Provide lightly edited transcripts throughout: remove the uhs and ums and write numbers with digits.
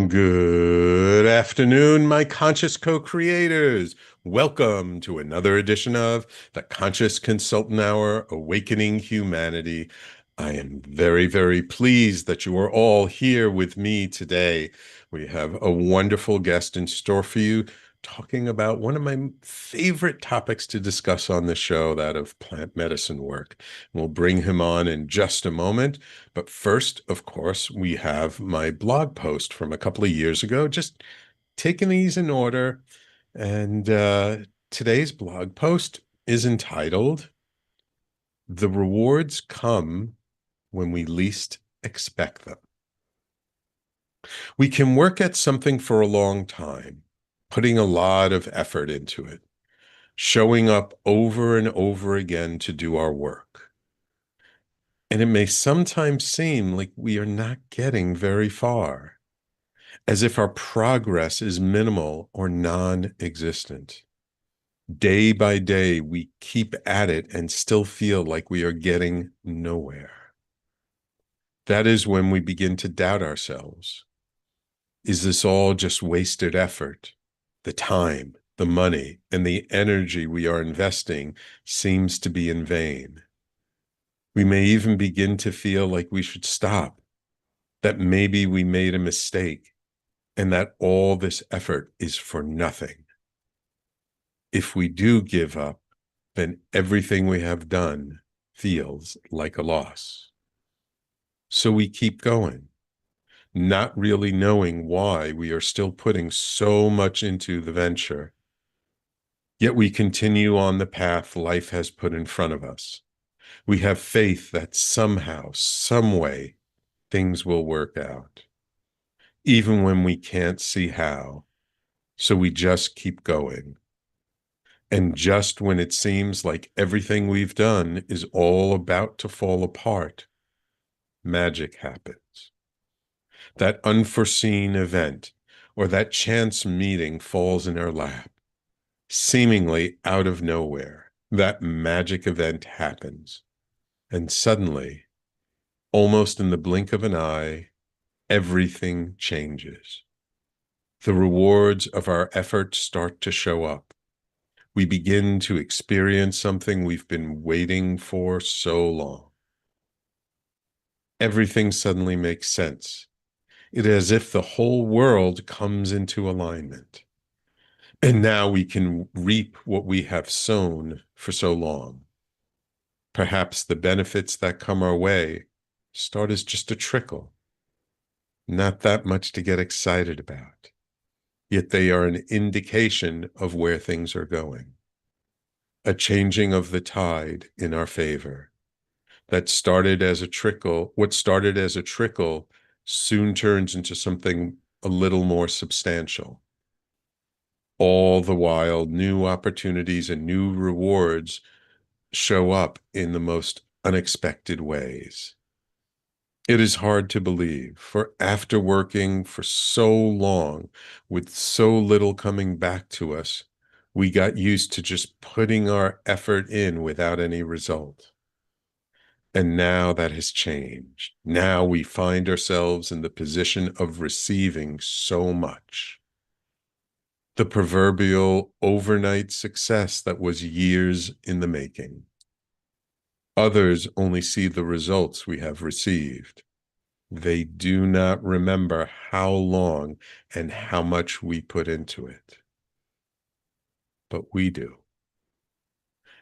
Good afternoon, my conscious co-creators. Welcome to another edition of the Conscious Consultant Hour, Awakening Humanity. I am very, very pleased that you are all here with me today. We have a wonderful guest in store for you, talking about one of my favorite topics to discuss on the show, that of plant medicine work. We'll bring him on in just a moment. But first, of course, we have my blog post from a couple of years ago, just taking these in order. And today's blog post is entitled, "The Rewards Come When We Least Expect Them." We can work at something for a long time, putting a lot of effort into it, showing up over and over again to do our work. And it may sometimes seem like we are not getting very far, as if our progress is minimal or non-existent. Day by day, we keep at it and still feel like we are getting nowhere. That is when we begin to doubt ourselves. Is this all just wasted effort? The time, the money, and the energy we are investing seems to be in vain. We may even begin to feel like we should stop, that maybe we made a mistake, and that all this effort is for nothing. If we do give up, then everything we have done feels like a loss. So we keep going, not really knowing why we are still putting so much into the venture. Yet we continue on the path life has put in front of us. We have faith that somehow, some way, things will work out, even when we can't see how. So we just keep going. And just when it seems like everything we've done is all about to fall apart, magic happens. That unforeseen event or that chance meeting falls in our lap, seemingly out of nowhere. That magic event happens. And suddenly, almost in the blink of an eye, everything changes. The rewards of our efforts start to show up. We begin to experience something we've been waiting for so long. Everything suddenly makes sense. It is as if the whole world comes into alignment. And now we can reap what we have sown for so long. Perhaps the benefits that come our way start as just a trickle, not that much to get excited about, yet they are an indication of where things are going. A changing of the tide in our favor. What started as a trickle soon turns into something a little more substantial. All the while, new opportunities and new rewards show up in the most unexpected ways. It is hard to believe, for after working for so long with so little coming back to us, we got used to just putting our effort in without any result. And now that has changed. Now we find ourselves in the position of receiving so much. The proverbial overnight success that was years in the making. Others only see the results we have received. They do not remember how long and how much we put into it. But we do.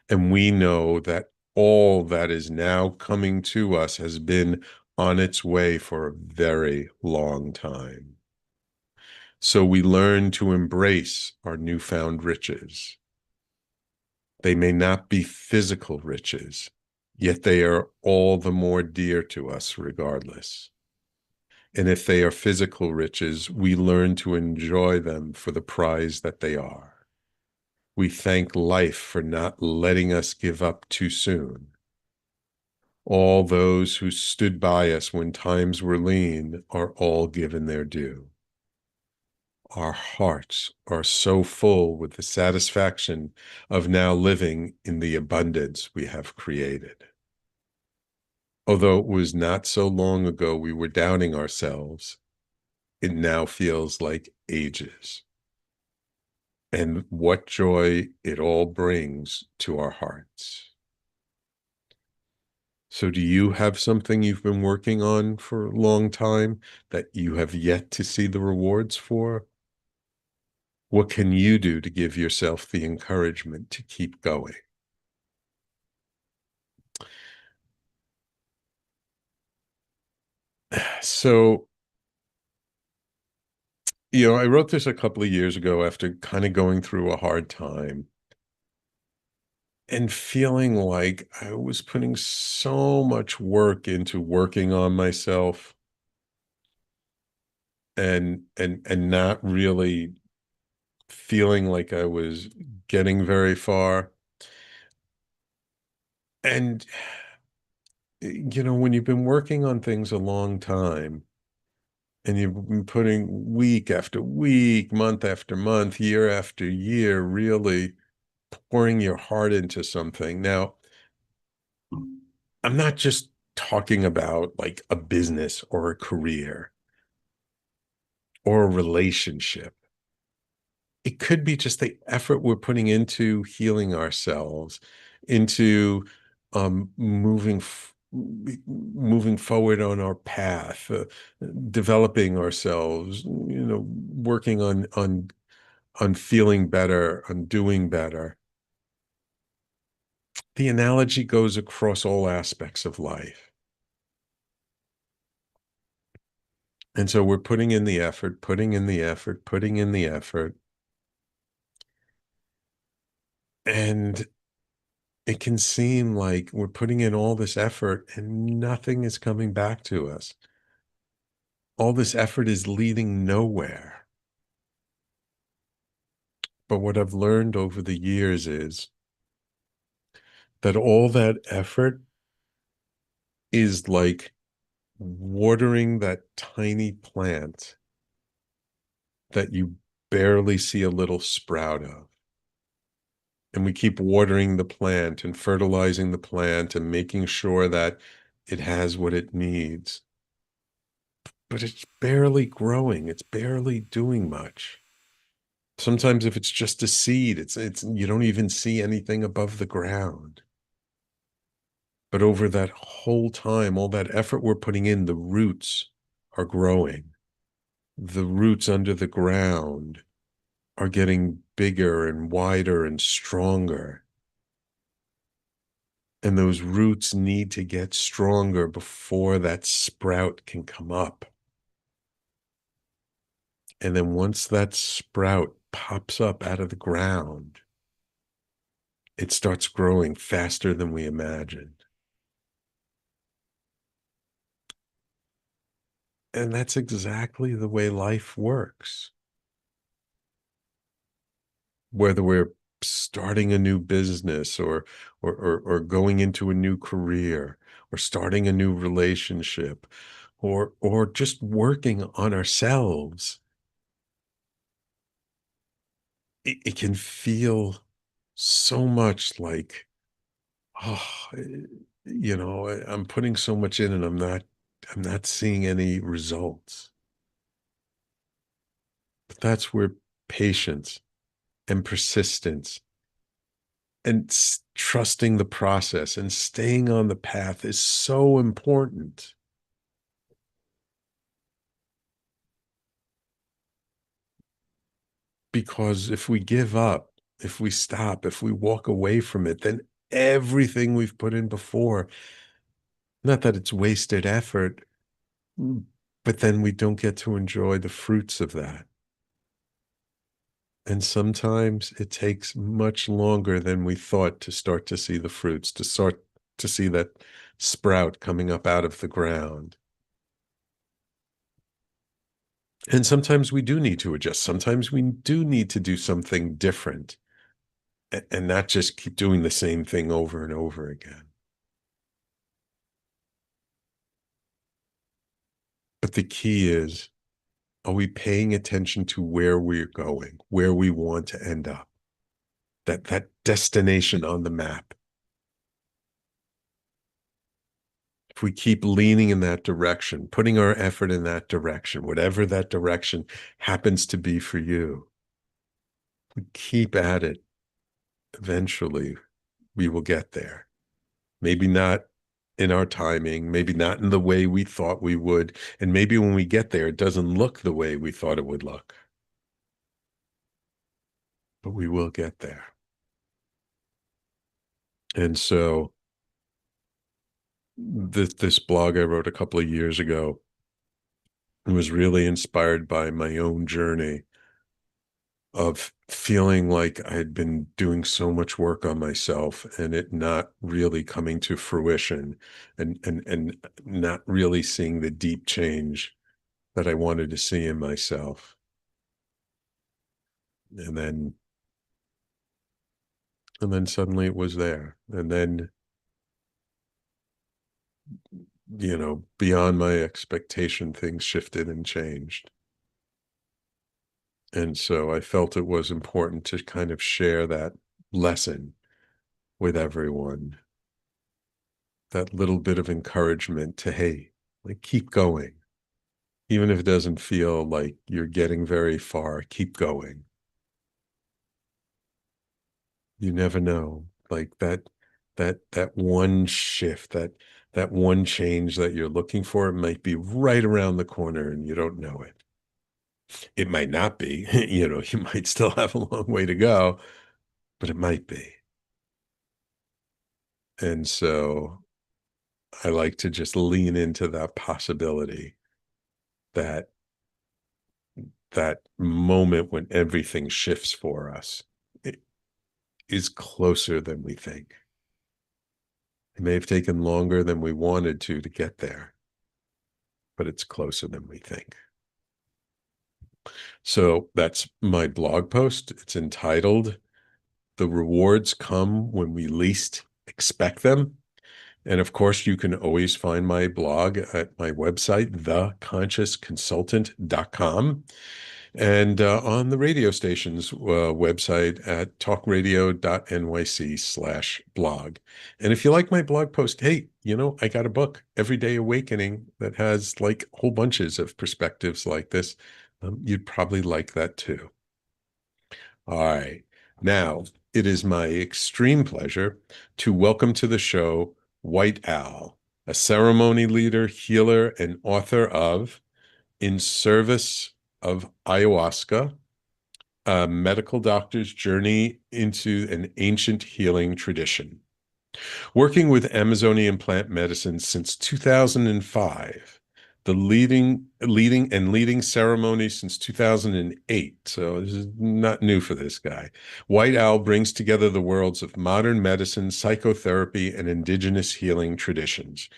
And we know that all that is now coming to us has been on its way for a very long time. So we learn to embrace our newfound riches. They may not be physical riches, yet they are all the more dear to us regardless. And if they are physical riches, we learn to enjoy them for the prize that they are. We thank life for not letting us give up too soon. All those who stood by us when times were lean are all given their due. Our hearts are so full with the satisfaction of now living in the abundance we have created. Although it was not so long ago we were doubting ourselves, it now feels like ages. And what joy it all brings to our hearts. So, do you have something you've been working on for a long time that you have yet to see the rewards for? What can you do to give yourself the encouragement to keep going? So, I wrote this a couple of years ago after kind of going through a hard time and feeling like I was putting so much work into working on myself and not really feeling like I was getting very far. And when you've been working on things a long time and you've been putting week after week, month after month, year after year, really pouring your heart into something. Now, I'm not just talking about like a business or a career or a relationship. It could be just the effort we're putting into healing ourselves, into moving forward on our path, developing ourselves, working on feeling better, on doing better. The analogy goes across all aspects of life. And so we're putting in the effort, putting in the effort, putting in the effort. And it can seem like we're putting in all this effort and nothing is coming back to us. All this effort is leading nowhere. But what I've learned over the years is that all that effort is like watering that tiny plant that you barely see a little sprout of. And we keep watering the plant and fertilizing the plant and making sure that it has what it needs. But it's barely growing. It's barely doing much. Sometimes if it's just a seed, it's you don't even see anything above the ground. But over that whole time, all that effort we're putting in, the roots are growing. The roots under the ground are getting bigger and wider and stronger. And those roots need to get stronger before that sprout can come up. And then once that sprout pops up out of the ground, it starts growing faster than we imagined. And that's exactly the way life works. Whether we're starting a new business or going into a new career or starting a new relationship or just working on ourselves, it can feel so much like, oh, I'm putting so much in and I'm not seeing any results. But that's where patience and persistence and trusting the process and staying on the path is so important. Because if we give up, if we stop, if we walk away from it, then everything we've put in before, not that it's wasted effort, but then we don't get to enjoy the fruits of that. And sometimes it takes much longer than we thought to start to see the fruits, to start to see that sprout coming up out of the ground. And sometimes we do need to adjust. Sometimes we do need to do something different and not just keep doing the same thing over and over again. But the key is, are we paying attention to where we're going, where we want to end up? That destination on the map. if we keep leaning in that direction, putting our effort in that direction, whatever that direction happens to be for you, we keep at it, eventually we will get there. Maybe not in our timing, maybe not in the way we thought we would. And maybe when we get there, it doesn't look the way we thought it would look, but we will get there. And so this blog I wrote a couple of years ago was really inspired by my own journey of feeling like I had been doing so much work on myself and it not really coming to fruition and not really seeing the deep change that I wanted to see in myself. And then suddenly it was there. And then, beyond my expectation, things shifted and changed. And so I felt it was important to kind of share that lesson with everyone, that little bit of encouragement to, hey, like keep going. Even if it doesn't feel like you're getting very far, keep going. You never know. Like that one shift, that one change that you're looking for, it might be right around the corner and you don't know it. It might not be, you might still have a long way to go, but it might be. And so I like to just lean into that possibility that that moment when everything shifts for us, it is closer than we think. It may have taken longer than we wanted to get there, but it's closer than we think. So that's my blog post. It's entitled "The Rewards Come When We Least Expect Them." And of course, you can always find my blog at my website, theconsciousconsultant.com, and on the radio station's website at talkradio.nyc/blog. And if you like my blog post, hey, I got a book, Everyday Awakening, that has like whole bunches of perspectives like this. You'd probably like that too. All right. Now, it is my extreme pleasure to welcome to the show White Owl, a ceremony leader, healer, and author of In Service of Ayahuasca, a medical doctor's journey into an ancient healing tradition. Working with Amazonian plant medicine since 2005, the leading ceremonies since 2008. So this is not new for this guy. White Owl brings together the worlds of modern medicine, psychotherapy, and indigenous healing traditions,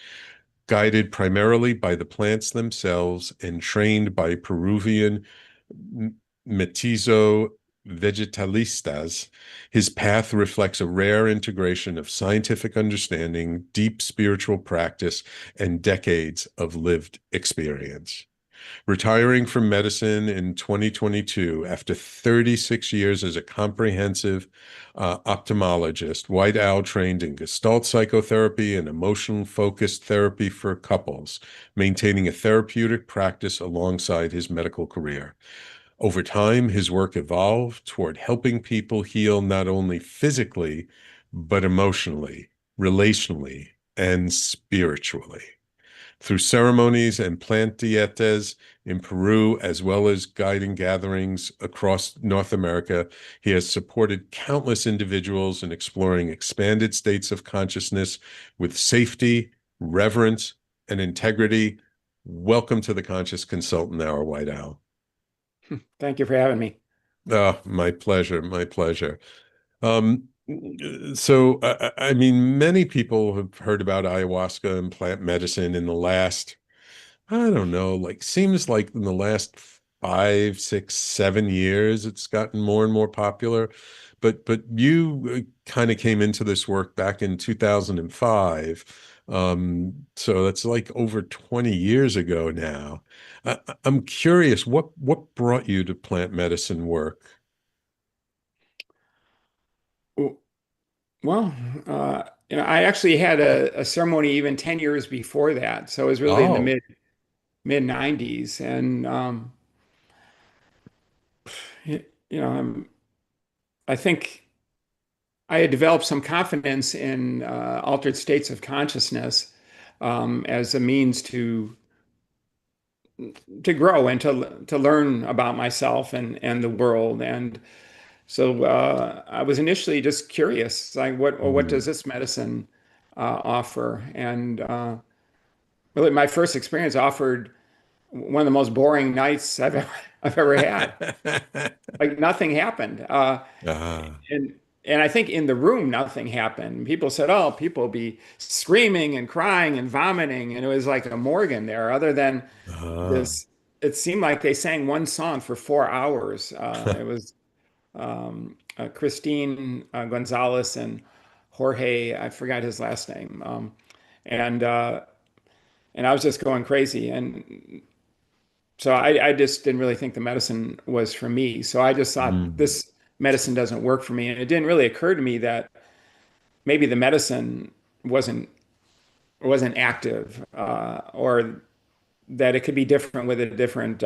guided primarily by the plants themselves and trained by Peruvian mestizo vegetalistas. His path reflects a rare integration of scientific understanding, deep spiritual practice, and decades of lived experience. Retiring from medicine in 2022 after 36 years as a comprehensive ophthalmologist, White Owl trained in Gestalt psychotherapy and emotion-focused therapy for couples, maintaining a therapeutic practice alongside his medical career. Over time, his work evolved toward helping people heal not only physically, but emotionally, relationally, and spiritually. Through ceremonies and plant dietas in Peru, as well as guiding gatherings across North America, he has supported countless individuals in exploring expanded states of consciousness with safety, reverence, and integrity. Welcome to the Conscious Consultant Hour, White Owl. Thank you for having me. Oh, my pleasure, my pleasure. Um, so, I mean, many people have heard about ayahuasca and plant medicine in the last, I don't know, like seems like in the last 5, 6, 7 years, it's gotten more and more popular. But you kind of came into this work back in 2005. So that's like over 20 years ago now. I'm curious, what brought you to plant medicine work? W- Well, I actually had a ceremony even 10 years before that. So it was really in the Oh. mid 90s. And I think I had developed some confidence in altered states of consciousness as a means to grow and to learn about myself and the world. And so I was initially just curious, like what does Mm. this medicine offer? And really, my first experience offered one of the most boring nights I've ever had. Like nothing happened. Ah, And and I think in the room nothing happened. People said, "Oh, people be screaming and crying and vomiting," and it was like a morgue in there. Other than ah. this, it seemed like they sang one song for 4 hours. It was Christine Gonzalez and Jorge. I forgot his last name. And and I was just going crazy. And so I just didn't really think the medicine was for me. So I just thought Mm. this medicine doesn't work for me. And it didn't really occur to me that maybe the medicine wasn't wasn't active, or that it could be different with a different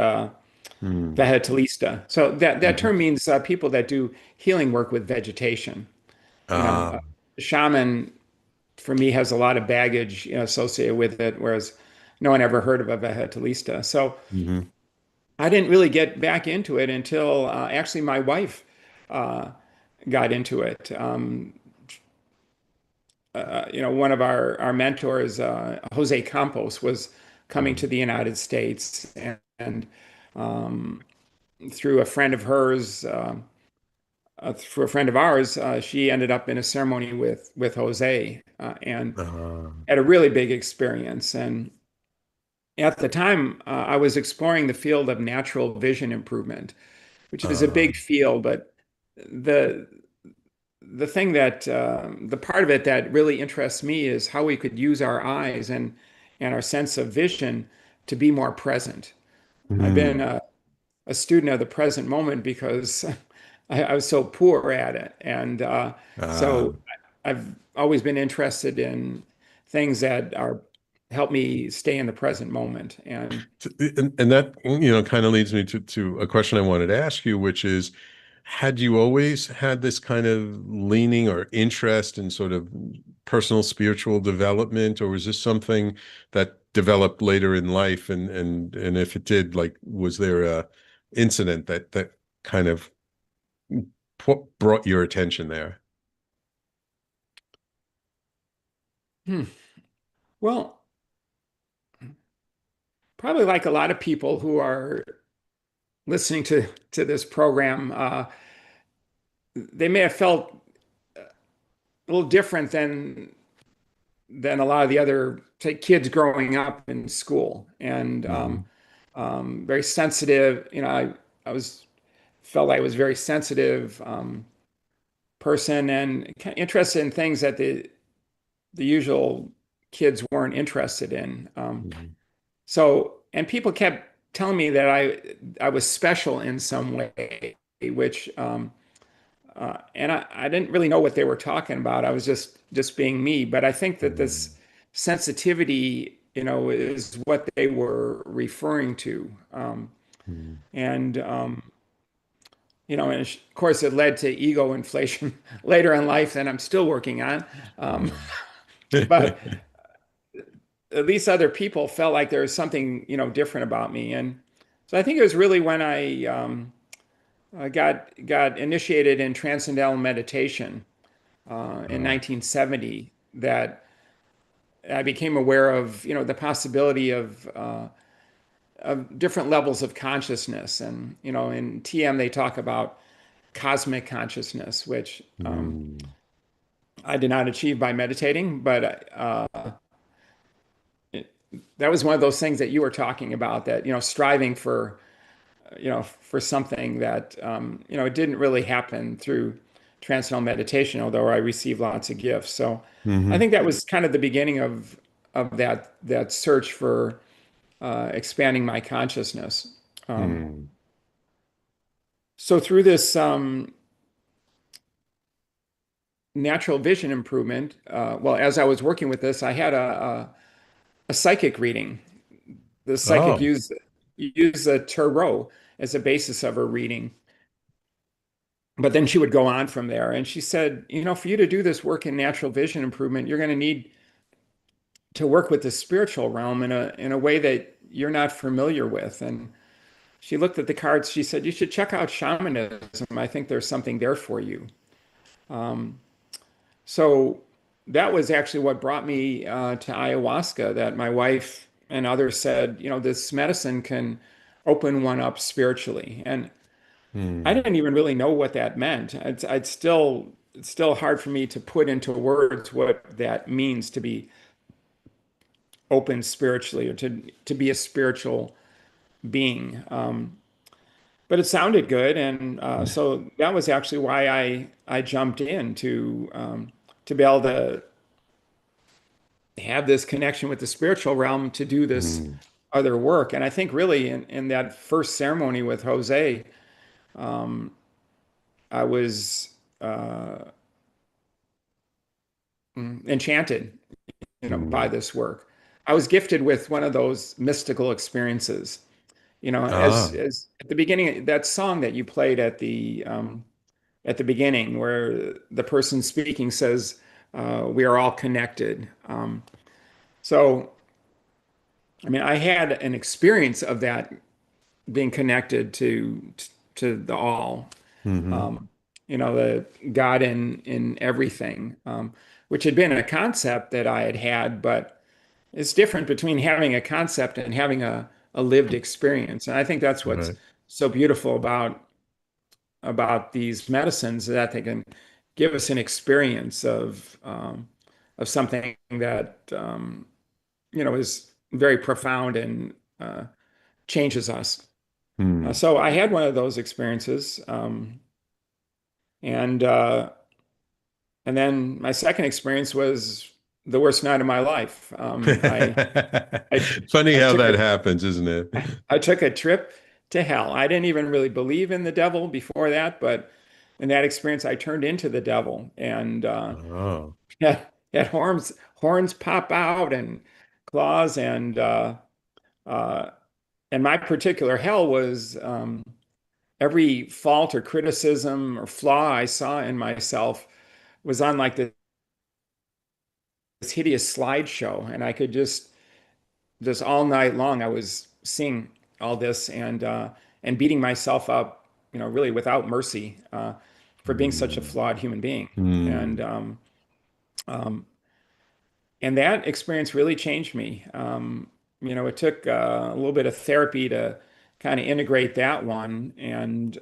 Mm. vegetalista. So that Mhm. term means people that do healing work with vegetation. You know, Ah. shaman for me has a lot of baggage, associated with it, whereas no one ever heard of a vegetalista. So Mhm. I didn't really get back into it until actually my wife uh, got into it. One of our mentors, Jose Campos, was coming Mhm. to the United States, and through a friend of hers, through a friend of ours, she ended up in a ceremony with Jose, and Ah. had a really big experience. And at the time, I was exploring the field of natural vision improvement, which is a Ah. big field, but the the thing that the part of it that really interests me is how we could use our eyes and our sense of vision to be more present. I've been Mm. a student of the present moment because I was so poor at it, and Ah. so I've always been interested in things that are help me stay in the present moment. And And that, kind of leads me to a question I wanted to ask you, which is, had you always had this kind of leaning or interest in sort of personal spiritual development, or was this something that developed later in life? And if it did, like, was there a incident that kind of brought your attention there? hmm, well, probably like a lot of people who are listening to this program, they may have felt a little different than a lot of the other, say, kids growing up in school, and Hmm. very sensitive. I was felt like I was a very sensitive person and kind of interested in things that the usual kids weren't interested in. Hmm. And people kept telling me that I was special in some way, which and I didn't really know what they were talking about. I was just being me. But I think that this sensitivity, is what they were referring to. Hmm. And and of course, it led to ego inflation later in life that I'm still working on. Um, Hmm. but at least other people felt like there was something, different about me. And so I think it was really when I got initiated in transcendental meditation in Ah. 1970 that I became aware of, the possibility of different levels of consciousness. And, in TM, they talk about cosmic consciousness, which Hmm. I did not achieve by meditating, but that was one of those things that you were talking about, that, striving for something that, it didn't really happen through transcendental meditation, although I received lots of gifts. So I Hmm. think that was kind of the beginning of that search for expanding my consciousness. Um, Hmm. so through this natural vision improvement. Well, as I was working with this, I had a psychic reading. The psychic Oh. used a tarot as a basis of her reading. But then she would go on from there. And she said, for you to do this work in natural vision improvement, you're going to need to work with the spiritual realm in a way that you're not familiar with. And she looked at the cards. She said, you should check out shamanism. I think there's something there for you. Um, so that was actually what brought me to ayahuasca, that my wife and others said, this medicine can open one up spiritually. And I Hmm. didn't even really know what that meant. It's still hard for me to put into words what that means to be open spiritually or to be a spiritual being. But it sounded good, and so that was actually why I jumped in to be able to have this connection with the spiritual realm to do this Hmm. other work. And I think really in that first ceremony with Jose, um, I was enchanted, by Hmm. this work. I was gifted with one of those mystical experiences. Ah. As at the beginning, that song that you played at the beginning, where the person speaking says, "We are all connected." So, I mean, I had an experience of that being connected to the all, Hmm. um, the God in everything, which had been a concept that I had had, but it's different between having a concept and having a lived experience. And I think that's what's Right. so beautiful about these medicines, that they can give us an experience of something that is very profound and changes us. Hmm. So I had one of those experiences, and and then my second experience was the worst night of my life. I Funny I how took that a happens, isn't it? I took a trip to hell. I didn't even really believe in the devil before that, but in that experience, I turned into the devil, and Oh. had horns pop out and claws, uh, and my particular hell was every fault or criticism or flaw I saw in myself was on like this hideous slideshow, and I could just all night long I was seeing all this and beating myself up, really without mercy for being such a Hmm. flawed human being. And Hmm. um, and that experience really changed me. It took a little bit of therapy to kind of integrate that one, and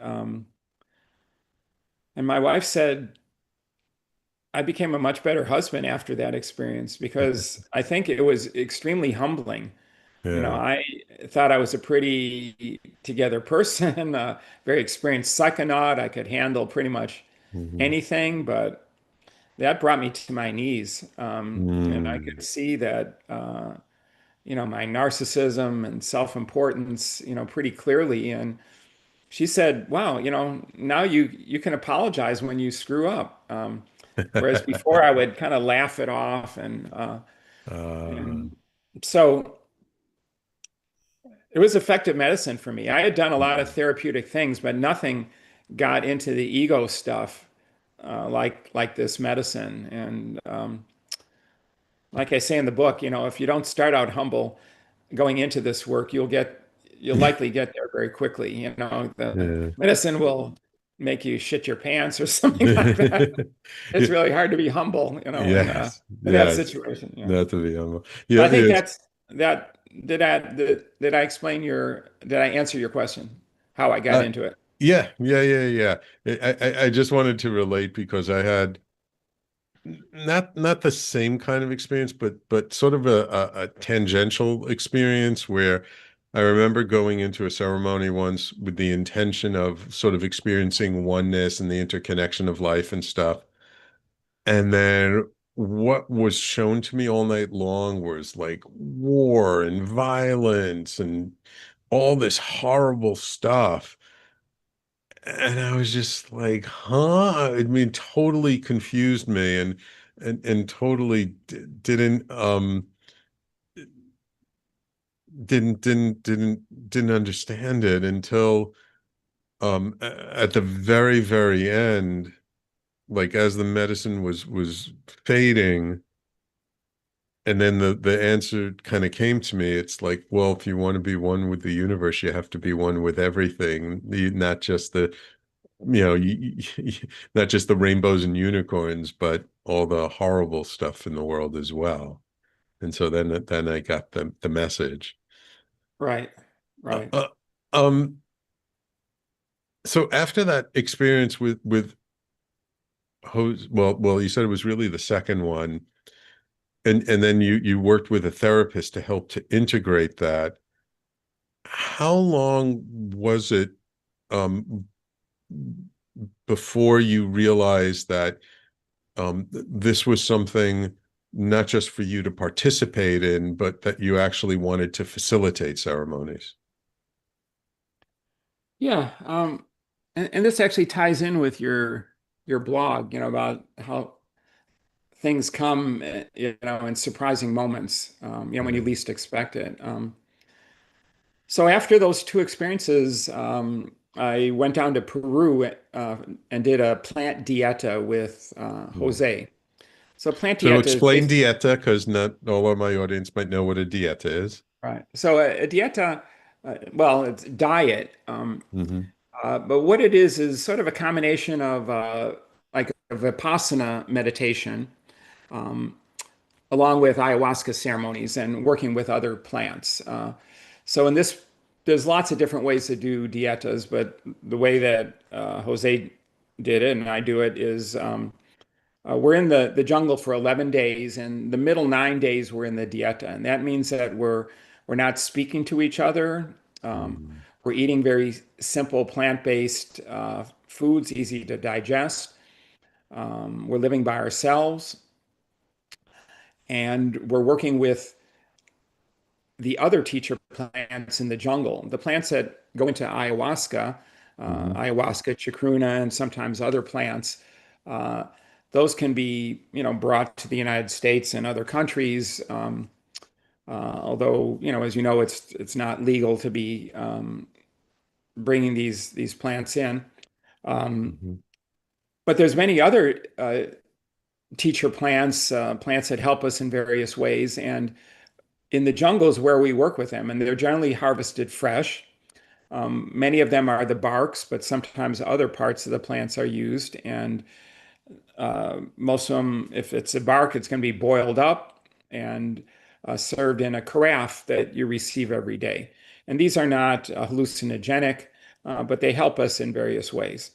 my wife said I became a much better husband after that experience because I think it was extremely humbling. Yeah. I thought I was a pretty together person, a very experienced psychonaut. I could handle pretty much Hmm. anything, but that brought me to my knees. And I Hmm. could see that, my narcissism and self-importance, pretty clearly. And she said, "Wow, now you can apologize when you screw up." Whereas before I would kind of laugh it off, and so it was effective medicine for me. I had done a lot of therapeutic things, but nothing got into the ego stuff like this medicine. And like I say in the book, if you don't start out humble going into this work, you'll likely get there very quickly. The Yeah. medicine will make you shit your pants or something like that. Yeah. It's really hard to be humble, Yes. in that Yes. situation. Not to be humble. So Yeah. I think Yes. that's that. Did I explain did I answer your question? How I got Uh, into it? yeah. Yeah. Yeah. Yeah. I just wanted to relate because I had not the same kind of experience, but sort of a tangential experience where I remember going into a ceremony once with the intention of sort of experiencing oneness and the interconnection of life and stuff. And then what was shown to me all night long was like war and violence and all this horrible stuff. and I was just like, huh? I mean, totally confused me and totally didn't understand it until at the very, very end, like as the medicine was fading, and then the answer kind of came to me. It's like, well, if you want to be one with the universe, you have to be one with everything, not just not just the rainbows and unicorns, but all the horrible stuff in the world as well. And so then I got the message. Right, Uh, right. uh, um, so after that experience with Jose, well, you said it was really the second one, and then you worked with a therapist to help to integrate that. How long was it um, before you realized that this was something not just for you to participate in, but that you actually wanted to facilitate ceremonies? Yeah, and this actually ties in with your blog, about how things come, in surprising moments, when you Right. least expect it. So after those two experiences, I went down to Peru and did a plant dieta with Mm. Jose. So plant So dieta is explain basically dieta, because not all of my audience might know what a dieta is. right. So a dieta, well, it's diet, Hmm. but what it is sort of a combination of like a Vipassana meditation, um, along with ayahuasca ceremonies and working with other plants. So in this, there's lots of different ways to do dietas, but the way that Jose did it and I do it is we're in the jungle for 11 days, and the middle 9 days we're in the dieta, and that means that we're not speaking to each other. Um, Mm. we're eating very simple plant-based foods, easy to digest. We're living by ourselves, and we're working with the other teacher plants in the jungle, the plants that go into ayahuasca, Hmm. ayahuasca, chacruna, and sometimes other plants. Uh, those can be, brought to the United States and other countries. Although, as you know, it's not legal to be bringing these plants in. Um, Hmm. but there's many other teacher plants, plants that help us in various ways, and in the jungles where we work with them, and they're generally harvested fresh. Many of them are the barks, but sometimes other parts of the plants are used. And most of them, if it's a bark, it's going to be boiled up and served in a carafe that you receive every day. And these are not hallucinogenic, but they help us in various ways.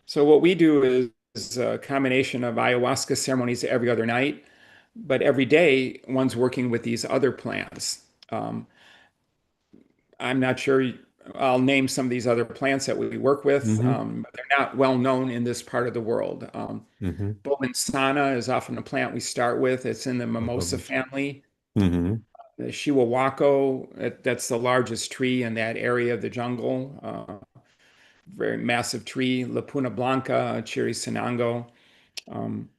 So what we do is a combination of ayahuasca ceremonies every other night, but every day one's working with these other plants. Um, I'm not sure. I'll name some of these other plants that we work with, Hmm. but they're not well known in this part of the world. Hmm. Bowensana is often a plant we start with. It's in the mimosa family. Hmm. The Shiwawako, that's the largest tree in that area of the jungle. Very massive tree. Lupuna Blanca, Chirisanango, um,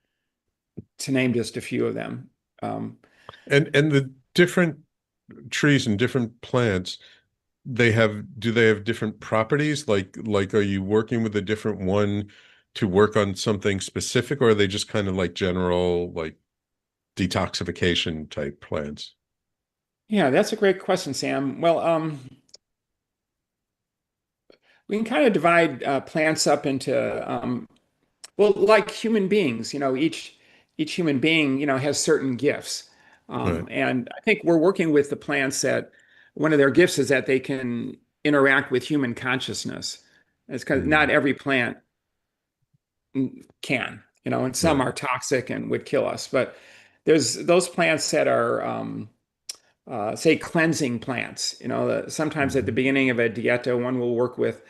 to name just a few of them. Um, And the different trees and different plants, do they have different properties? Like are you working with a different one to work on something specific, or are they just kind of like general like detoxification type plants? yeah, that's a great question, Sam. Well, we can kind of divide plants up into well, like human beings, each human being, has certain gifts, Right. and I think we're working with the plants that one of their gifts is that they can interact with human consciousness. It's because not Mm. every plant can, and some Right. are toxic and would kill us. But there's those plants that are, say, cleansing plants. Sometimes at the Hmm. beginning of a dieta, one will work with,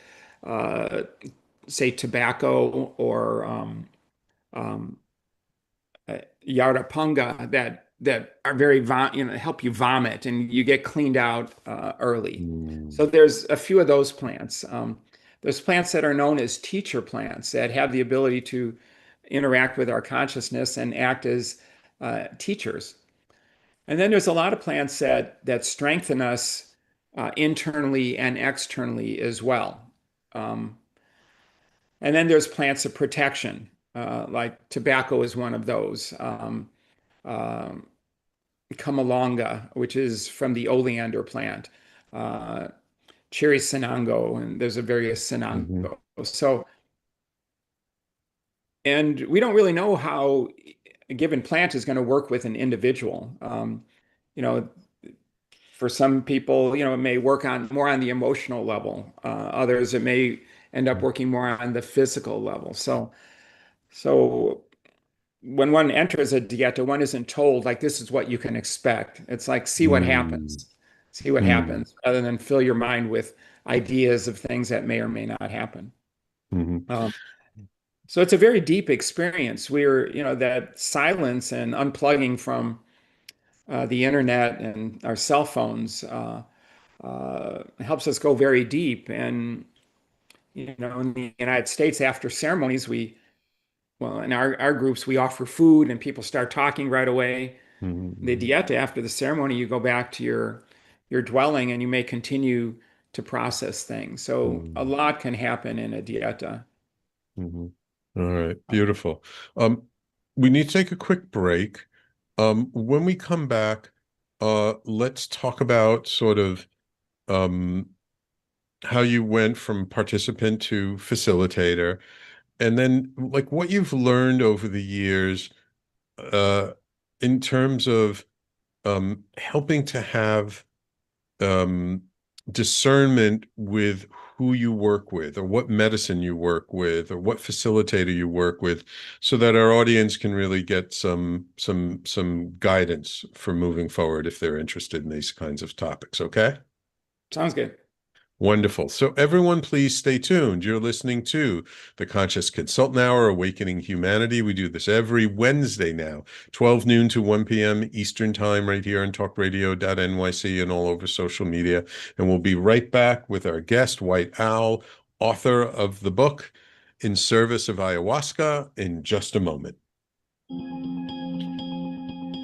uh, say, tobacco or um, Yarapunga that are very help you vomit and you get cleaned out early. Mm. So there's a few of those plants. There's plants that are known as teacher plants that have the ability to interact with our consciousness and act as teachers. And then there's a lot of plants that strengthen us internally and externally as well. Um, and then there's plants of protection, like tobacco is one of those. Um, Camalonga, which is from the oleander plant, uh, cherry sinango, and there's a various Hmm. sinango. So, and we don't really know how a given plant is going to work with an individual. You know, for some people, it may work on more on the emotional level. Others, it may end up working more on the physical level. So when one enters a dieta, one isn't told like this is what you can expect. It's like see what Mm. happens, see what Mm. happens, rather than fill your mind with ideas of things that may or may not happen. Mhm. Um, so it's a very deep experience. That silence and unplugging from the internet and our cell phones helps us go very deep. And in the United States, after ceremonies, well, in our groups, we offer food, and people start talking right away. The Mhm. dieta, after the ceremony, you go back to your dwelling, and you may continue to process things. So a Mhm. lot can happen in a dieta. Mhm. All right, beautiful. Um, we need to take a quick break. When we come back, let's talk about sort of um, how you went from participant to facilitator, and then like what you've learned over the years uh, in terms of helping to have um, discernment with who you work with or what medicine you work with or what facilitator you work with so that our audience can really get some guidance for moving forward if they're interested in these kinds of topics. Okay? Sounds good. Wonderful. So, everyone, please stay tuned. You're listening to the Conscious Consultant Hour, Awakening Humanity. We do this every Wednesday now, 12 noon to 1 p.m. Eastern Time, right here on talkradio.nyc and all over social media. And we'll be right back with our guest, White Owl, author of the book In Service of Ayahuasca, in just a moment.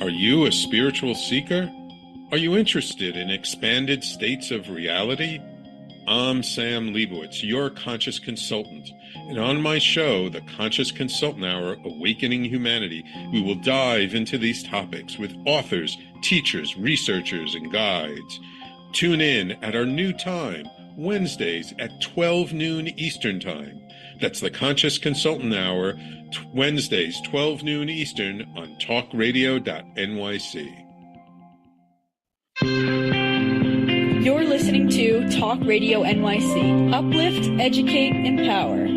Are you a spiritual seeker? Are you interested in expanded states of reality? I'm Sam Leibowitz, your conscious consultant. And on my show, The Conscious Consultant Hour, Awakening Humanity, we will dive into these topics with authors, teachers, researchers, and guides. Tune in at our new time, Wednesdays at 12 noon Eastern Time. That's The Conscious Consultant Hour, Wednesdays, 12 noon Eastern on talkradio.nyc. You're listening to Talk Radio NYC. Uplift, educate, empower.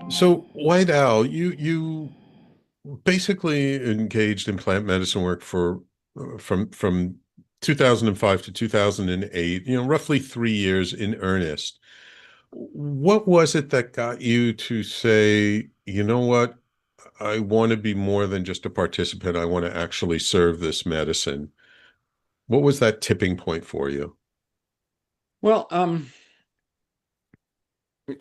So, White Owl, you basically engaged in plant medicine work for from 2005 to 2008, roughly 3 years in earnest. What was it that got you to say, you know what, I want to be more than just a participant. I want to actually serve this medicine. What was that tipping point for you? Well,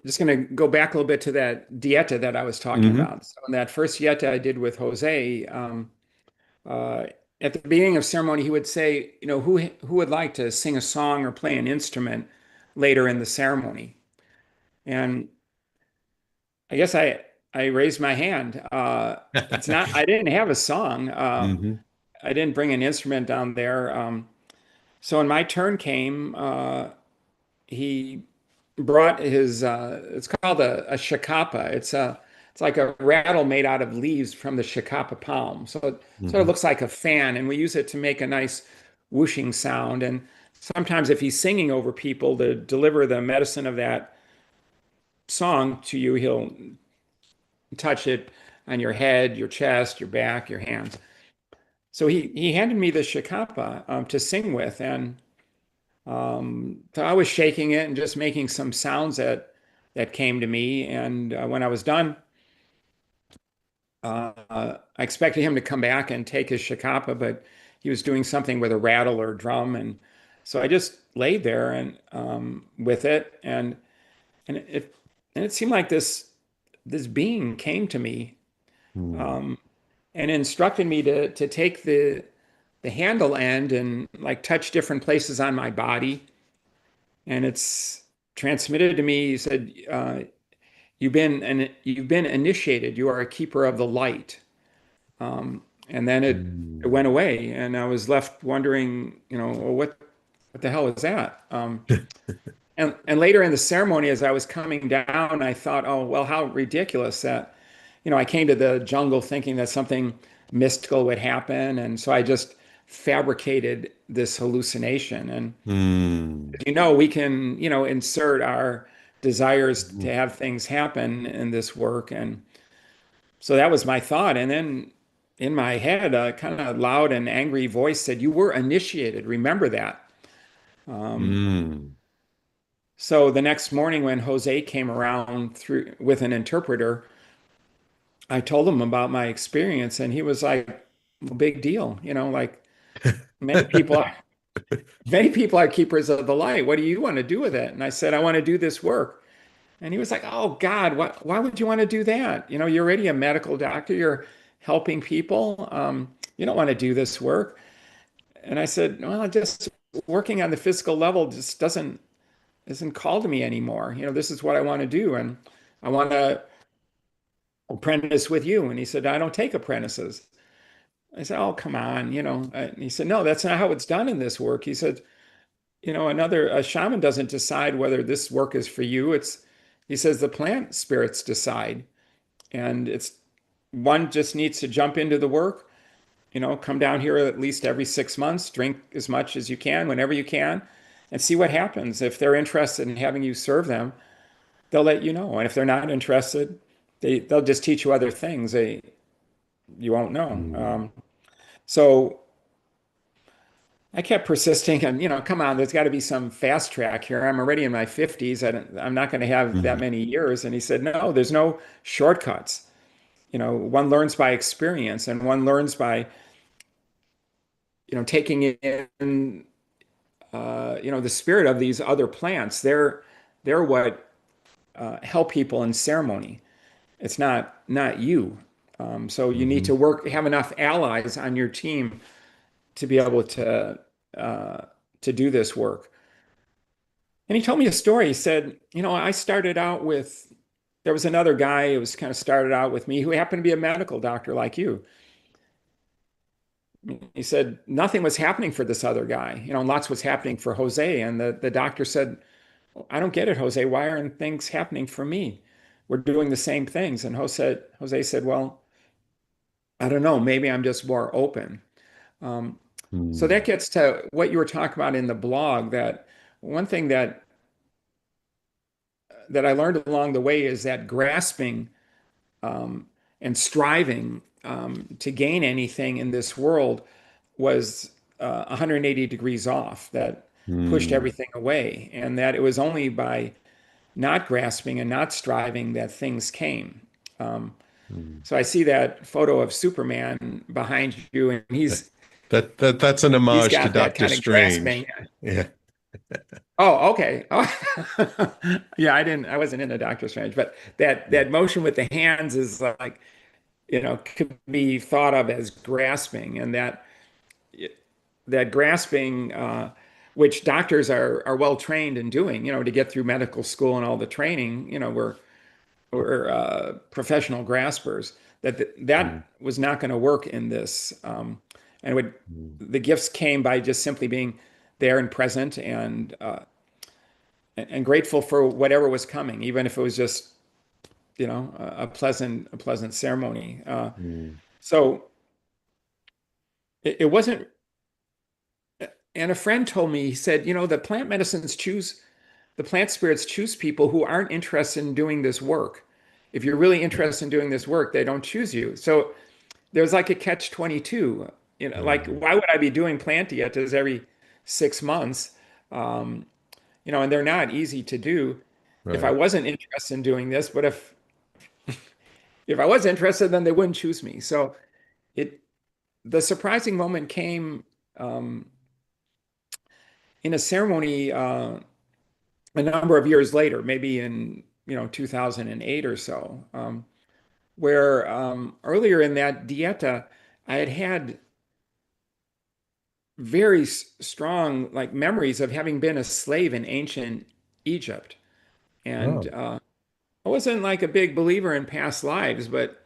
just going to go back a little bit to that dieta that I was talking Hmm. about. So in that first dieta I did with Jose, uh, at the beginning of ceremony, he would say, who would like to sing a song or play an instrument later in the ceremony? And I guess I raised my hand. It's not, I didn't have a song. Hmm. I didn't bring an instrument down there. So when my turn came, he brought his it's called a shakapa. It's like a rattle made out of leaves from the shakapa palm. So it sort of Hmm. looks like a fan, and we use it to make a nice whooshing sound. And sometimes if he's singing over people to deliver the medicine of that song to you, he'll touch it on your head, your chest, your back, your hands. So he handed me the shikapa to sing with, and so I was shaking it and just making some sounds that came to me. And when I was done, I expected him to come back and take his shikapa, but he was doing something with a rattle or drum, and so I just laid there and with it, and it seemed like this being came to me Mm. um, and instructed me to take the handle end and like touch different places on my body, and it's transmitted to me. He said, you've been initiated. You are a keeper of the light." And then it Mm. went away, and I was left wondering, well, what the hell is that? And later in the ceremony, as I was coming down, I thought, oh, well, how ridiculous that, I came to the jungle thinking that something mystical would happen. And so I just fabricated this hallucination. And, Mm. we can, insert our desires to have things happen in this work. And so that was my thought. And then in my head, a kind of loud and angry voice said, "You were initiated. Remember that." Mm. So the next morning when Jose came around through with an interpreter, I told him about my experience, and he was like, well, "Big deal, like many people are many people are keepers of the light. What do you want to do with it?" And I said, "I want to do this work." And he was like, "Oh God, why would you want to do that? You're already a medical doctor. You're helping people. You don't want to do this work." And I said, "Well, just working on the physical level just doesn't isn't called to me anymore. This is what I want to do, and I want to apprentice with you." And he said, "I don't take apprentices." I said, "Oh, come on, And he said, "No, that's not how it's done in this work." He said, a shaman doesn't decide whether this work is for you. He says the plant spirits decide, and it's one just needs to jump into the work. Come down here at least every 6 months, drink as much as you can, whenever you can, and see what happens. If they're interested in having you serve them, they'll let you know. And if they're not interested, they'll just teach you other things you won't know. Mm. So I kept persisting, and come on, there's got to be some fast track here. I'm already in my 50s. I'm not going to have that Mm. many years. And he said, "No, there's no shortcuts. One learns by experience, and one learns by taking in the spirit of these other plants. They're what help people in ceremony. It's not you. So you need to Mhm. have enough allies on your team to be able uh, to do this work." And he told me a story. He said, I started out with, there was another guy who was kind of started out with me who happened to be a medical doctor like you. He said nothing was happening for this other guy, and lots was happening for Jose. And the doctor said, "I don't get it, Jose. Why aren't things happening for me? We're doing the same things." And Jose said, "Well, I don't know. Maybe I'm just more open." Um, so that Mm. gets to what you were talking about in the blog. That one thing that I learned along the way is that grasping um, and striving to gain anything in this world was 180 degrees off. That pushed Mm. everything away, and that it was only by not grasping and not striving that things came. Um, Mm. so I see that photo of Superman behind you, and That, that's an he's homage to got that Doctor kind of grasping. Strange. Yeah. Oh, okay. Oh, yeah. I wasn't into Doctor Strange, but that motion with the hands is like, could be thought of as grasping, and that grasping, which doctors are well trained in doing, to get through medical school and all the training, we're professional graspers. Mm. That was not going to work in this, and Mm. the gifts came by just simply being there and present and grateful for whatever was coming, even if it was just a pleasant ceremony. Mm. So it wasn't and a friend told me, he said, the plant spirits choose people who aren't interested in doing this work. If you're really interested in doing this work, they don't choose you. So there's like a catch 22. Like Mm, why would I be doing plant dietas every 6 months? Um, and they're not easy to do if I right. wasn't interested in doing this. But if I was interested, then they wouldn't choose me. So it the surprising moment came um, in a ceremony a number of years later, maybe in 2008 or so, where earlier in that dieta, I had had very strong like memories of having been a slave in ancient Egypt, and Oh. I wasn't like a big believer in past lives, but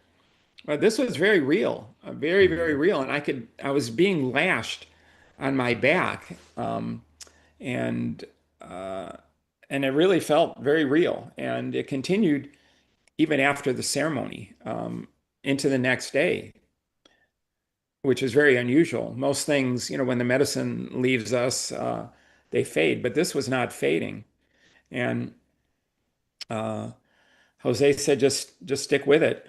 this was very real, very very Mm, real, and I was being lashed on my back, and uh, and it really felt very real, and it continued even after the ceremony into the next day, which is very unusual. Most things, when the medicine leaves us, they fade, but this was not fading. And uh, Jose said, just stick with it.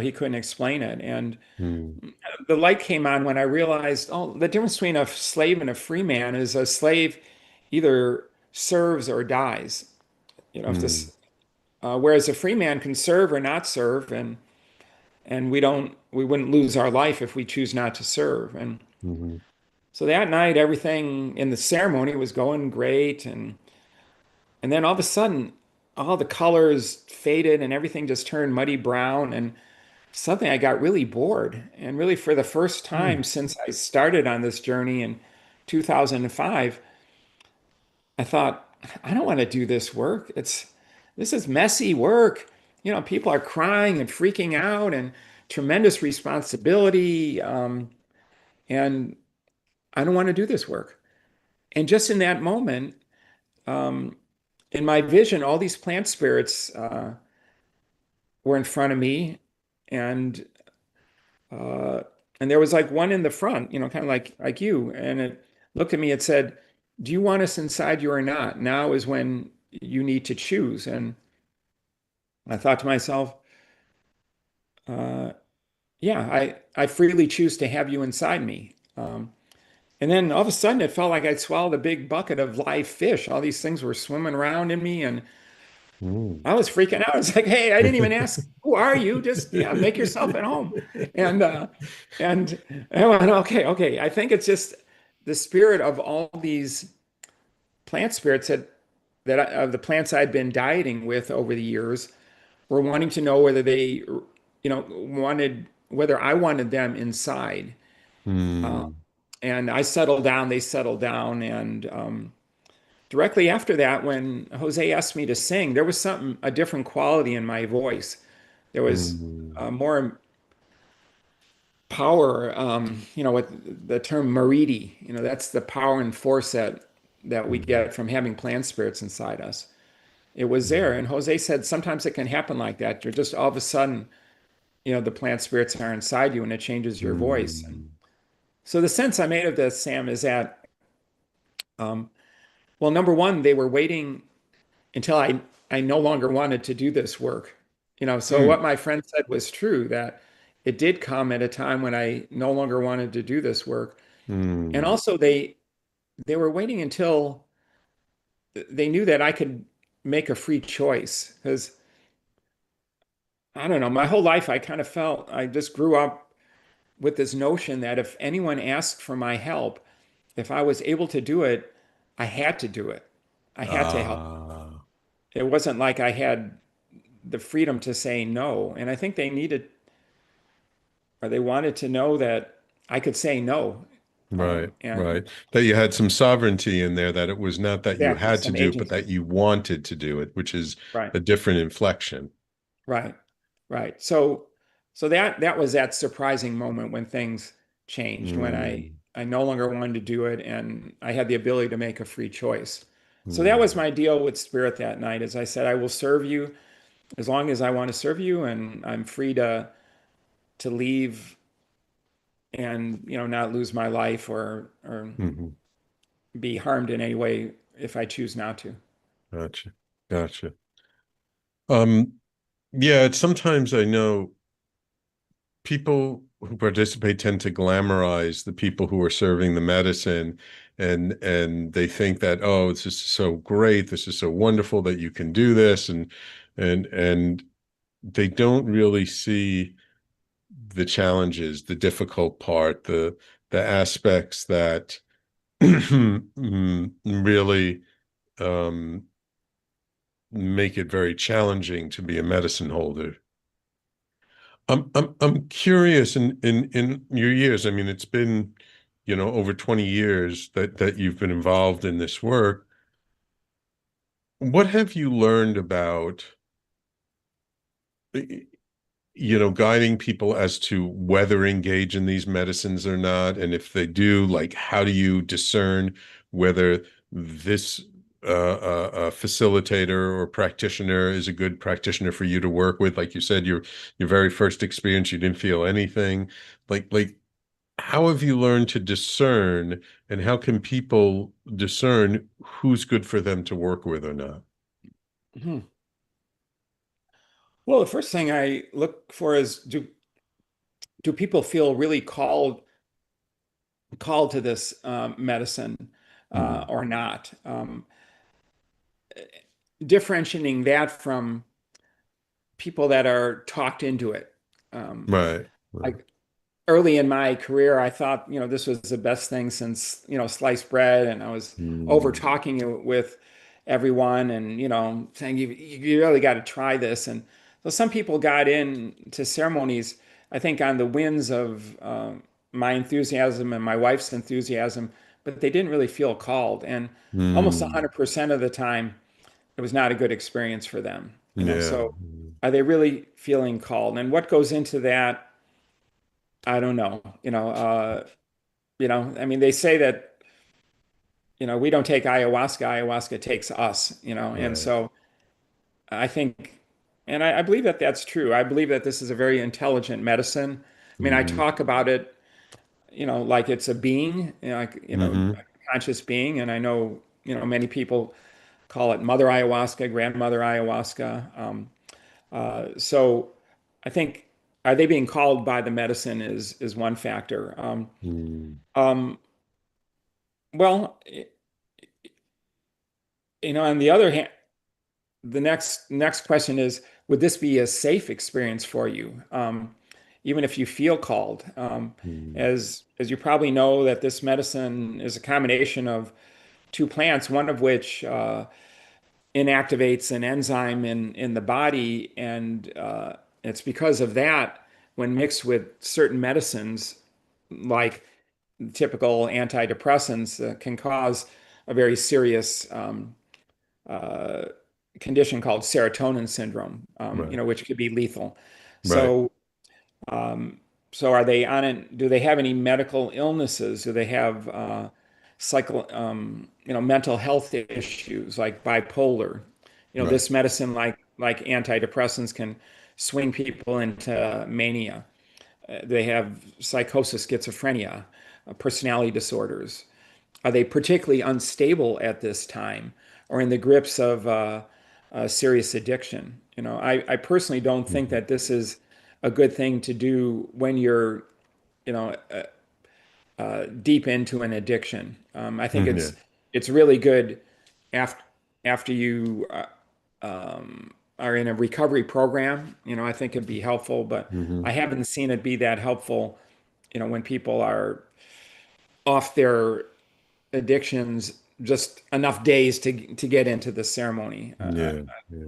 He couldn't explain it. And mm, the light came on when I realized, oh, the difference between a slave and a free man is a slave either serves or dies. If mm, this, whereas a free man can serve or not serve, and we wouldn't lose our life if we choose not to serve. And mhm, so that night, everything in the ceremony was going great, and then all of a sudden, all the colors faded and everything just turned muddy brown. And suddenly, I got really bored. And really, for the first mm, time since I started on this journey in 2005, I thought, I don't want to do this work. This is messy work. People are crying and freaking out and tremendous responsibility. And I don't want to do this work. And just in that moment, um, in my vision, all these plant spirits were in front of me, and uh, and there was like one in the front, kind of like you, and it looked at me. It said, "Do you want us inside you or not? Now is when you need to choose." And I thought to myself, uh, "Yeah, I freely choose to have you inside me." And then all of a sudden, it felt like I'd swallowed a big bucket of live fish. All these things were swimming around in me, and mm. I was freaking out. It's like, hey, I didn't even ask, who are you? Just, yeah, make yourself at home. And and I went, okay, okay. I think it's just the spirit of all these plant spirits of the plants I'd been dieting with over the years were wanting to know whether wanted whether I wanted them inside. Uh, Mm, and I settled down, they settled down, and directly after that, when Jose asked me to sing, there was a different quality in my voice. There was mm, more power, with the term maridi, that's the power and force that we mhm, get from having plant spirits inside us. It was there. mm, And Jose said sometimes it can happen like that. You're just all of a sudden, the plant spirits are inside you and it changes your voice. And mm, so the sense I made of this, Sam, is that, um, well, number one, they were waiting until I no longer wanted to do this work. So mm, what my friend said was true, that it did come at a time when I no longer wanted to do this work. And mm, also they were waiting until they knew that I could make a free choice. Because I don't know, my whole life I kind of felt I just grew up with this notion that if anyone asked for my help, if I was able to do it, I had to do it. I had to help. ah, It wasn't like I had the freedom to say no. And I think they needed, or they wanted to know that I could say no. right, And right. That you had some sovereignty in there, that it was not that you exactly, had to some do it, but agency. that you wanted to do it, which is Right, a different inflection. right, right. So that was that surprising moment when things changed, when Mm, I no longer wanted to do it and I had the ability to make a free choice. So that was mm, my deal with spirit that night. As I said, I will serve you as long as I want to serve you, and I'm free to leave and not lose my life or mhm. be harmed in any way if I choose not to. Gotcha. Gotcha. Um, yeah, sometimes I know people who participate tend to glamorize the people who are serving the medicine, and they think that, oh, this is so great, this is so wonderful that you can do this, and they don't really see the challenges, the difficult part, the aspects that really um, make it very challenging to be a medicine holder. I'm curious in your years. I mean, it's been, over 20 years that you've been involved in this work. What have you learned about, guiding people as to whether engage in these medicines or not? And if they do, like, how do you discern whether this facilitator or practitioner is a good practitioner for you to work with? Like you said, your very first experience, you didn't feel anything. Like, how have you learned to discern, and how can people discern who's good for them to work with or not? Mhm. Well, the first thing I look for is do people feel really called to this medicine Hmm. or not? Differentiating that from people that are talked into it. Um, Right. Right. like early in my career, I thought, this was the best thing since, sliced bread, and I was over Mm, talking with everyone and, saying you really got to try this. And so some people got into ceremonies, I think, on the winds of my enthusiasm and my wife's enthusiasm, but they didn't really feel called. And almost mm, 100% of the time, it was not a good experience for them, yeah. So are they really feeling called? And what goes into that? I don't know. I mean, they say that, we don't take ayahuasca, ayahuasca takes us, and Right. so I think, and I believe that that's true. I believe that this is a very intelligent medicine. I mean, I Hmm. talk about it, like it's a being, a Hmm. conscious being, and I know, many people call it mother ayahuasca, grandmother ayahuasca. So I think, are they being called by the medicine is one factor. Mm, Um, well, on the other hand, the next question is, would this be a safe experience for you, even if you feel called? mm, As you probably know, that this medicine is a combination of two plants, one of which inactivates an enzyme in the body, and it's because of that, when mixed with certain medicines, like typical antidepressants, can cause a very serious uh, condition called serotonin syndrome, right. which could be lethal. Right. So, um, so are they on it? Do they have any medical illnesses? Do they have mental health issues like bipolar? Right. This medicine, like antidepressants, can swing people into mania. They have psychosis, schizophrenia, personality disorders. Are they particularly unstable at this time, or in the grips of serious addiction? I personally don't think Hmm. that this is a good thing to do when you're, you know, deep into an addiction. I think Yeah. it's really good after you are in a recovery program. I think it'd be helpful, but Hmm. I haven't seen it be that helpful. When people are off their addictions just enough days to get into the ceremony. Yeah. Yeah.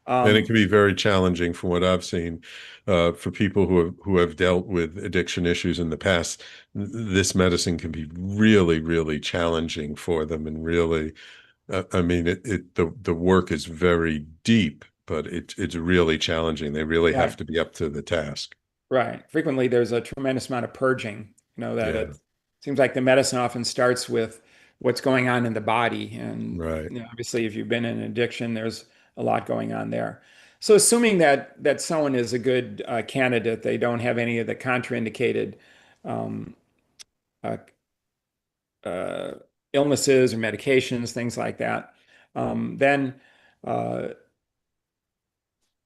And it Um, can be very challenging from what I've seen, for people who have dealt with addiction issues in the past. This medicine can be really, really challenging for them, and really, I mean, the work is very deep, but it's really challenging. They really have right, to be up to the task. right. Frequently, there's a tremendous amount of purging. That Yeah. it seems like the medicine often starts with what's going on in the body, and Right. obviously, if you've been in addiction, there's a lot going on there. So, assuming that someone is a good candidate, they don't have any of the contraindicated um, uh, uh, illnesses or medications, things like that. Then uh,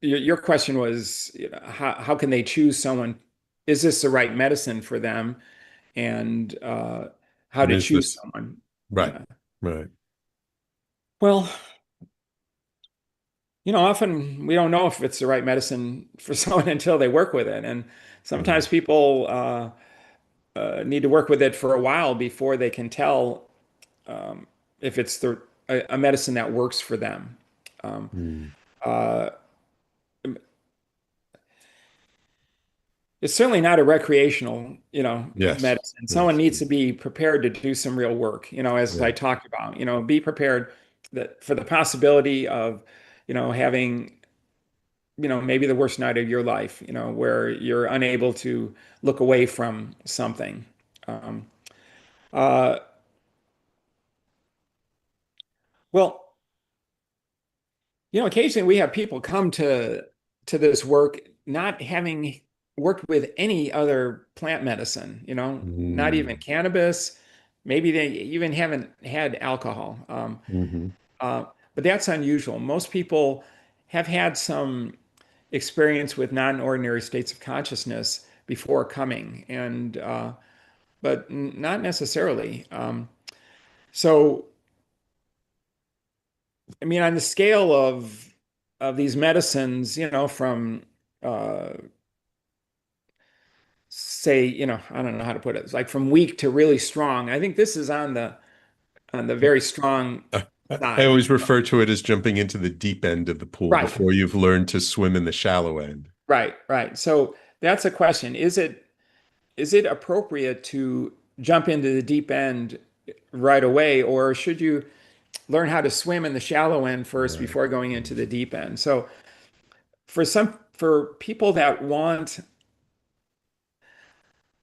your question was, how can they choose someone? Is this the right medicine for them? And how And to is choose this someone? right? Yeah. Right. Well, often we don't know if it's the right medicine for someone until they work with it. And Mm, sometimes people need to work with it for a while before they can tell um, if it's a medicine that works for them. Um, mm. uh, it's certainly not a recreational, Yes. medicine. Someone Yes. needs to be prepared to do some real work, as I Yeah. talked about, be prepared that for the possibility of, having, maybe the worst night of your life, where you're unable to look away from something. Um, uh, well, occasionally we have people come to this work not having worked with any other plant medicine, not even Mm. cannabis. Maybe they even haven't had alcohol. Hmm. Uh, but that's unusual. Most people have had some experience with non-ordinary states of consciousness before coming, and but not necessarily. So, I mean, on the scale of these medicines, from uh, say, I don't know how to put it. It's like from weak to really strong. I think this is on the very strong I side. always refer to it as jumping into the deep end of the pool Right, before you've learned to swim in the shallow end. right, right. So that's a question. Is it appropriate to jump into the deep end right away, or should you learn how to swim in the shallow end first Right. before going into the deep end? So for people that want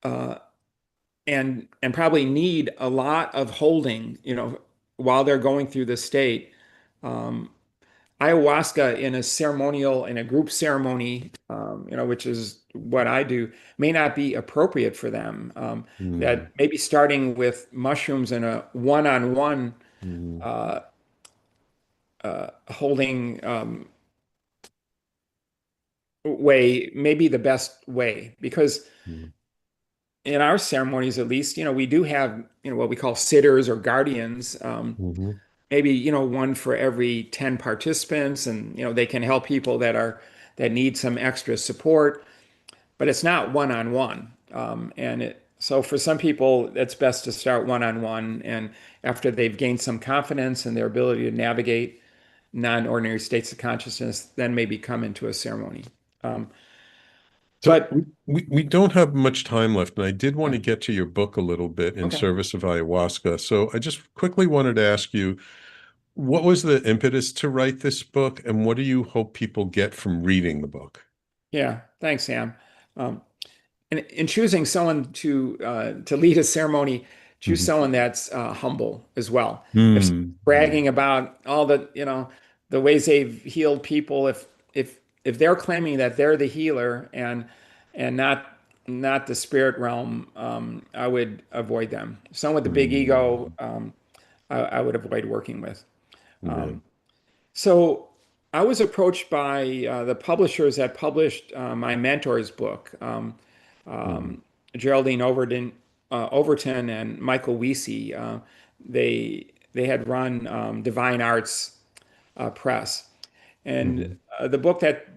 uh, and probably need a lot of holding, while they're going through the state, um, ayahuasca in a ceremonial in a group ceremony, which is what I do, may not be appropriate for them. Mm, That maybe starting with mushrooms in a one-on-one mm, uh, holding way may be the best way because mm, in our ceremonies, at least, we do have, what we call sitters or guardians. mhm, Maybe, one for every 10 participants, and they can help people that need some extra support, but it's not one-on-one. So for some people it's best to start one-on-one, and after they've gained some confidence in their ability to navigate non-ordinary states of consciousness, then maybe come into a ceremony. um, So but we don't have much time left, and I did want yeah, to get to your book a little bit, In okay. Service of Ayahuasca. So I just quickly wanted to ask you, what was the impetus to write this book, and what do you hope people get from reading the book? Yeah, thanks, Sam. um, and in choosing someone to lead a ceremony, choose Mhm. someone that's humble as well. If someone's Mm, mm, bragging about all the ways they've healed people, if they're claiming that they're the healer and not the spirit realm, I would avoid them. Someone with a big ego, mm. I would avoid working with. Yeah. So I was approached by the publishers that published my mentor's book, Mm, Geraldine Overton and Michael Weesey. They had run Divine Arts Press, and mhm, the book that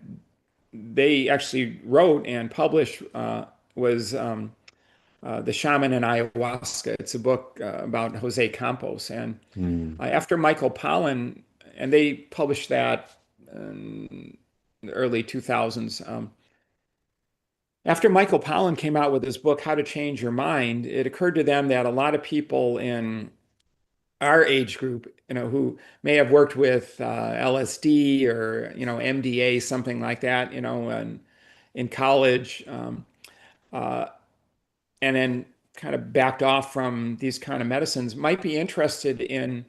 they actually wrote and published was The Shaman and Ayahuasca. It's a book about Jose Campos, and mm, after Michael Pollan, and they published that in the early 2000s. After Michael Pollan came out with his book, How to Change Your Mind, it occurred to them that a lot of people in our age group, who may have worked with LSD or, MDA, something like that, in college, uh, and then kind of backed off from these kind of medicines, might be interested in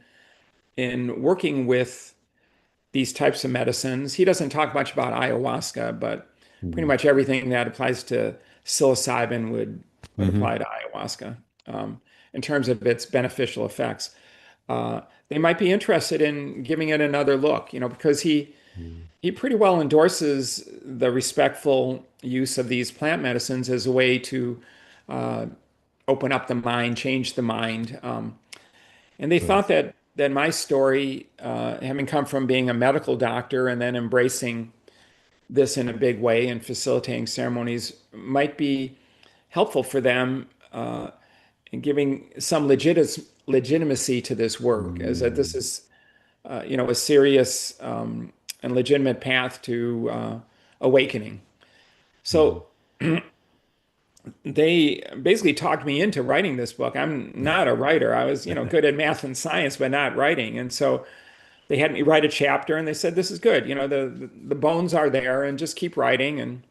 working with these types of medicines. He doesn't talk much about ayahuasca, but pretty mhm, much everything that applies to psilocybin would mhm, apply to ayahuasca. Um, in terms of its beneficial effects, they might be interested in giving it another look, because Mm. he pretty well endorses the respectful use of these plant medicines as a way to uh, open up the mind, change the mind. And they Right. thought that my story, having come from being a medical doctor and then embracing this in a big way and facilitating ceremonies, might be helpful for them in giving some legitimacy to this work, as that this Mm. is, a serious and legitimate path to awakening. Mhm. So they basically talked me into writing this book. I'm not a writer. I was, good at math and science, but not writing. And so they had me write a chapter, and they said, "This is good. The bones are there, and just keep writing."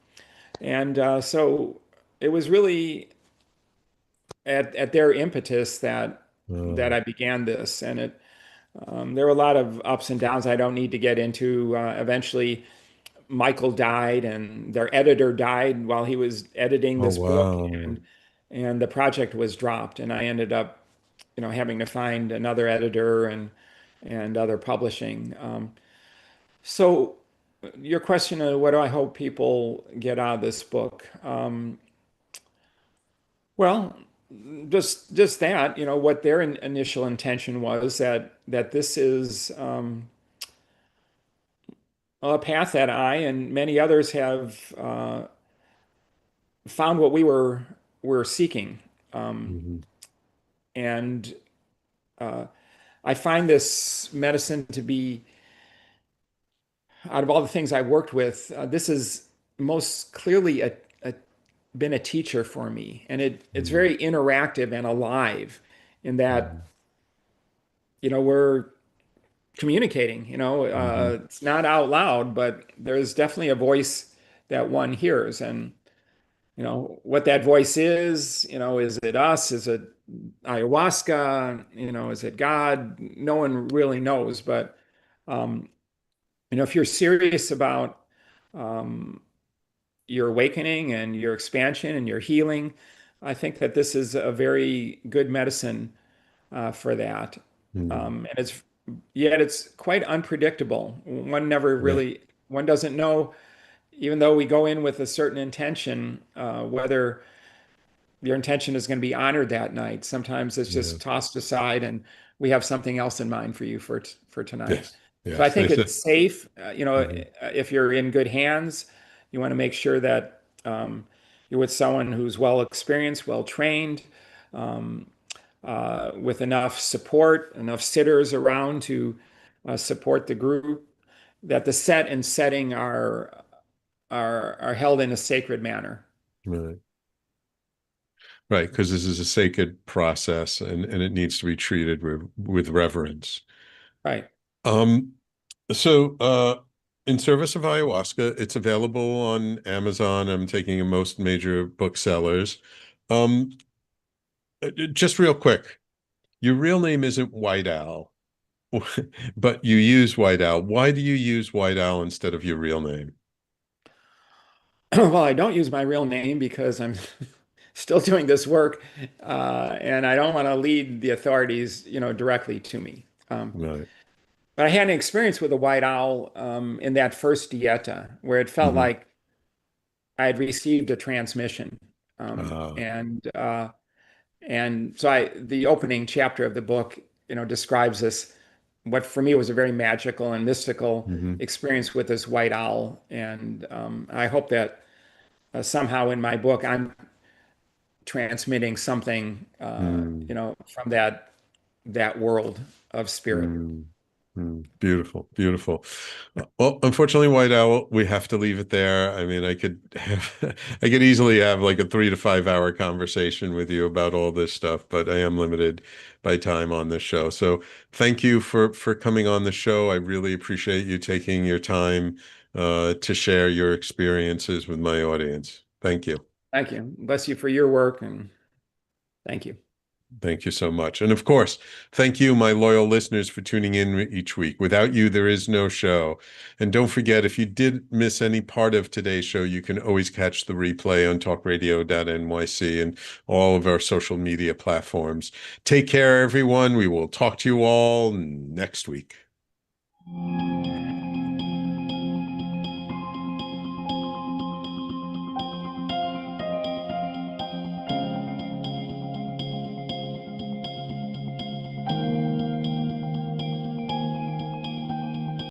And so it was really at their impetus that Oh, I began this, and there were a lot of ups and downs I don't need to get into. Eventually, Michael died, and their editor died while he was editing oh this book, wow. and the project was dropped, and I ended up, having to find another editor and other publishing. So your question of what do I hope people get out of this book? Well, just that, what their initial intention was, that this is a path that I and many others have found what we were seeking. Um, Mhm. and uh, I find this medicine to be, out of all the things I've worked with, this is most clearly been a teacher for me. And it's Mhm. very interactive and alive in that, Mhm. we're communicating, Mhm. it's not out loud, but there's definitely a voice that one hears. And, what that voice is it us? Is it ayahuasca? Is it God? No one really knows. But, um, if you're serious about um, your awakening and your expansion and your healing, I think that this is a very good medicine for that. Mhm. And yet it's quite unpredictable. Yeah. One doesn't know, even though we go in with a certain intention, whether your intention is going to be honored that night. Sometimes it's Yeah. just tossed aside, and we have something else in mind for you for tonight. Yes. So I Yes. They think said. it's safe. Mhm. If you're in good hands, you want to make sure that you're with someone who's well experienced, well trained, um, with enough support, enough sitters around to support the group. That the set and setting are held in a sacred manner. Right. Right. Because this is a sacred process, and it needs to be treated with reverence. Right. Um, so in Service of Ayahuasca, it's available on Amazon. I'm taking in most major booksellers. Um, just real quick, your real name isn't White Owl, but you use White Owl. Why do you use White Owl instead of your real name? Well, I don't use my real name because I'm still doing this work, and I don't want to lead the authorities, directly to me. Right. But I had an experience with a white owl in that first dieta where it felt Hmm. like I had received a transmission, um, Uh, and uh, and so the opening chapter of the book, describes this, what for me was a very magical and mystical hmm. experience with this white owl, and I hope that somehow in my book I'm transmitting something, Mm, from that world of spirit. mm, mm. Beautiful, beautiful. Well, unfortunately, White Owl, we have to leave it there. I mean, I could have, I could easily have like a 3 to 5 hour conversation with you about all this stuff, but I am limited by time on this show. So thank you for coming on the show. I really appreciate you taking your time to share your experiences with my audience. Thank you. Thank you. Bless you for your work, and thank you. Thank you so much. And of course, thank you, my loyal listeners, for tuning in each week. Without you, there is no show. And don't forget, if you did miss any part of today's show, you can always catch the replay on talkradio.nyc and all of our social media platforms. Take care, everyone. We will talk to you all next week.